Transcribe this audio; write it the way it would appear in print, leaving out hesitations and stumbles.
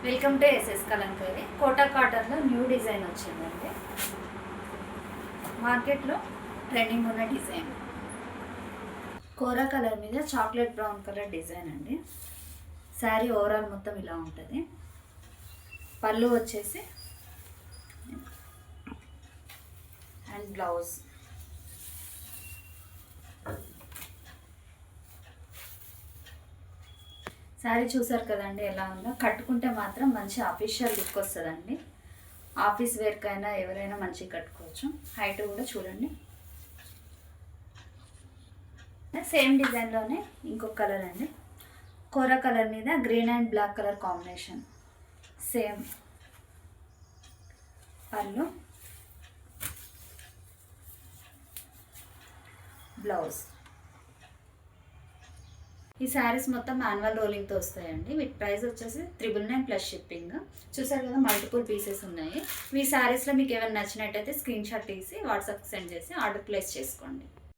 Welcome to SS Kalamkari. Kota కాటన్లో new design వచ్చిందండి. మార్కెట్లో ట్రెండింగ్ ఉన్న డిజైన్. కోరా కలర్ మీద చాక్లెట్ బ్రౌన్ కలర్ డిజైన్ అండి. శారీ ఓవరాల్ మొత్తం ఇలా ఉంటుంది. పళ్ళు వచ్చేసి అండ్ బ్లౌజ్. శారీ చూసారు కదండి ఎలా ఉందో. కట్టుకుంటే మాత్రం మంచి అఫీషియల్ లుక్ వస్తుందండి. ఆఫీస్ వేర్కైనా ఎవరైనా మంచిగా కట్టుకోవచ్చు. హైట్ కూడా చూడండి. సేమ్ డిజైన్లోనే ఇంకొక కలర్ అండి. కోరా కలర్ మీద green and black colour combination. Same పళ్ళు, బ్లౌజ్. ఈ శారీస్ మొత్తం మాన్యువల్ రోలింగ్తో వస్తాయండి. వీటి ప్రైస్ వచ్చేసి 999 ప్లస్ షిప్పింగ్. చూసారు కదా, మల్టిపుల్ పీసెస్ ఉన్నాయి. మీ శారీస్లో మీకు ఏమైనా నచ్చినట్టయితే స్క్రీన్ షాట్ తీసి వాట్సాప్కి సెండ్ చేసి ఆర్డర్ ప్లేస్ చేసుకోండి.